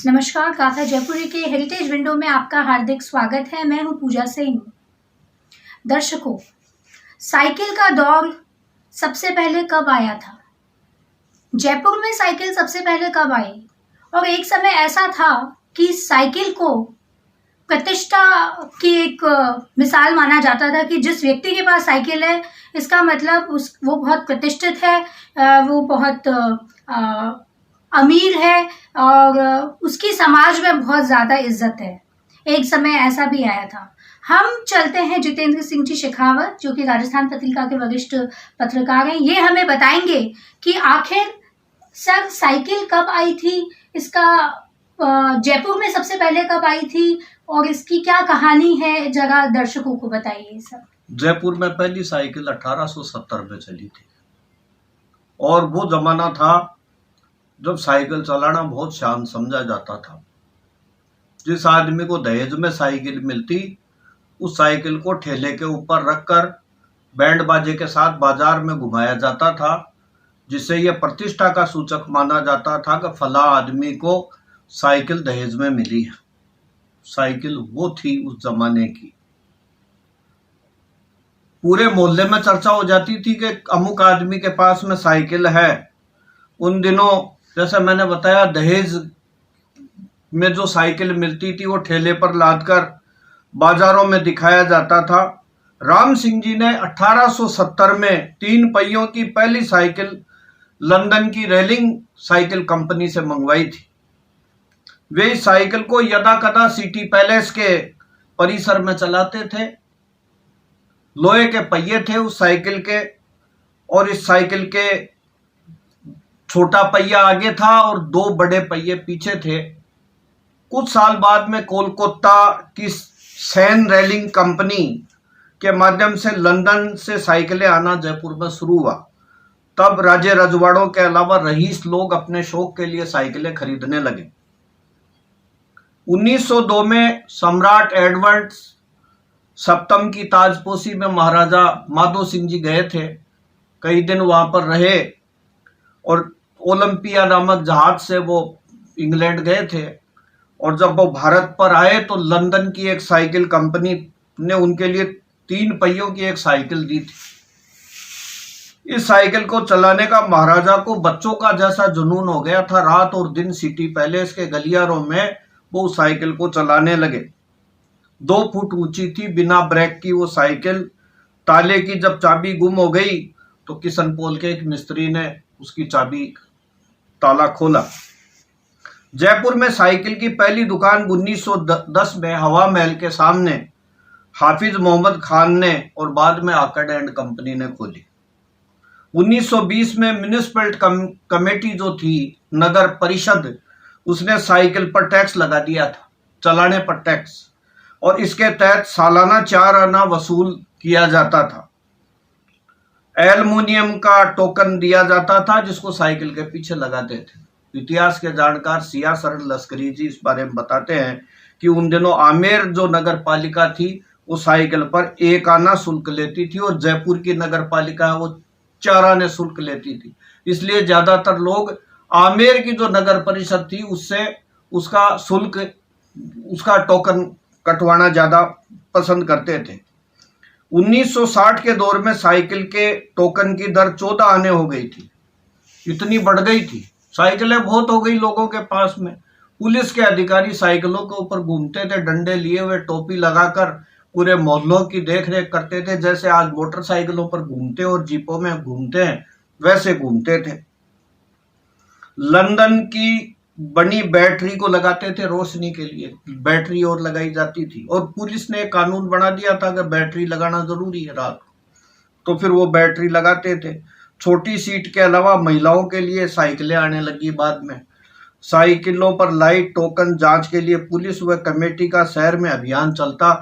नमस्कार, गाथा जयपुरी के हेरिटेज विंडो में आपका हार्दिक स्वागत है। मैं हूं पूजा सिंह। दर्शकों, साइकिल का दौर सबसे पहले कब आया था? जयपुर में साइकिल सबसे पहले कब आई? और एक समय ऐसा था कि साइकिल को प्रतिष्ठा की एक मिसाल माना जाता था कि जिस व्यक्ति के पास साइकिल है, इसका मतलब वो बहुत प्रतिष्ठित है, वो बहुत अमीर है और उसकी समाज में बहुत ज़्यादा इज्जत है। एक समय ऐसा भी आया था। हम चलते हैं जितेंद्र सिंह जी शेखावत, जो कि राजस्थान पत्रिका के वरिष्ठ पत्रकार हैं। ये हमें बताएंगे कि आखिर सर साइकिल कब आई थी, इसका जयपुर में सबसे पहले कब आई थी और इसकी क्या कहानी है, जरा दर्शकों को बताइए सर। जयपुर में पहली साइकिल 1870 में चली थी और वो जमाना था जब साइकिल चलाना बहुत शान समझा जाता था। जिस आदमी को दहेज में साइकिल मिलती, उस साइकिल को ठेले के ऊपर रखकर बैंड बाजे के साथ बाजार में घुमाया जाता था, जिससे यह प्रतिष्ठा का सूचक माना जाता था कि फला आदमी को साइकिल दहेज में मिली है। साइकिल वो थी उस जमाने की। पूरे मोहल्ले में चर्चा हो जाती थी कि अमुक आदमी के पास में साइकिल है। उन दिनों जैसे मैंने बताया, दहेज में जो साइकिल मिलती थी वो ठेले पर लादकर बाजारों में दिखाया जाता था। राम सिंह जी ने 1870 में 3 पहियों की पहली साइकिल लंदन की रेलिंग साइकिल कंपनी से मंगवाई थी। वे इस साइकिल को यदा कदा सिटी पैलेस के परिसर में चलाते थे। लोहे के पहिए थे उस साइकिल के, और इस साइकिल के छोटा पहिया आगे था और 2 बड़े पहिए पीछे थे। कुछ साल बाद में कोलकाता की सैन रेलिंग कंपनी के माध्यम से लंदन से साइकिलें आना जयपुर में शुरू हुआ। तब राजे रजवाड़ों के अलावा रईस लोग अपने शौक के लिए साइकिलें खरीदने लगे। 1902 में सम्राट एडवर्ड सप्तम की ताजपोशी में महाराजा माधो सिंह जी गए थे। कई दिन वहां पर रहे और ओलंपिया नामक जहाज से वो इंग्लैंड गए थे। और जब वो भारत पर आए तो लंदन की एक साइकिल कंपनी ने उनके लिए 3 पहियों की एक साइकिल दी थी। इस साइकिल को चलाने का महाराजा को बच्चों का जैसा जुनून हो गया था। रात और दिन सिटी पैलेस के गलियारों में वो साइकिल को चलाने लगे। 2 फुट ऊंची थी, बिना ब्रेक की वो साइकिल। ताले की जब चाबी गुम हो गई तो किशनपोल के एक मिस्त्री ने उसकी चाबी ताला खोला। जयपुर में साइकिल की पहली दुकान 1910 में हवा महल के सामने हाफिज मोहम्मद खान ने और बाद में आकड़ एंड कंपनी ने खोली। 1920 में म्युनिसिपल कमेटी जो थी, नगर परिषद, उसने साइकिल पर टैक्स लगा दिया था, चलाने पर टैक्स, और इसके तहत सालाना 4 आना वसूल किया जाता था। एल्युमिनियम का टोकन दिया जाता था जिसको साइकिल के पीछे लगाते थे। इतिहास के जानकार सिया सरन लश्करी जी इस बारे में बताते हैं कि उन दिनों आमेर जो नगर पालिका थी वो साइकिल पर 1 आना शुल्क लेती थी और जयपुर की नगर पालिका वो 4 आने शुल्क लेती थी। इसलिए ज्यादातर लोग आमेर की जो नगर परिषद थी उससे उसका शुल्क, उसका टोकन कटवाना ज्यादा पसंद करते थे। 1960 के दौर में साइकिल के टोकन की दर 14 आने हो गई थी। इतनी बढ़ गई थी, साइकिलें बहुत हो गई लोगों के पास में। पुलिस के अधिकारी साइकिलों के ऊपर घूमते थे, डंडे लिए हुए, टोपी लगाकर पूरे मोहल्लों की देखरेख करते थे। जैसे आज मोटरसाइकिलों पर घूमते और जीपों में घूमते हैं, वैसे घूमते थे। लंदन की बनी बैटरी को लगाते थे रोशनी के लिए, बैटरी और लगाई जाती थी। और पुलिस ने एक कानून बना दिया था कि बैटरी लगाना जरूरी है रात को, तो फिर वो बैटरी लगाते थे। छोटी सीट के अलावा महिलाओं के लिए साइकिलें आने लगी बाद में। साइकिलों पर लाइट टोकन जांच के लिए पुलिस व कमेटी का शहर में अभियान चलता।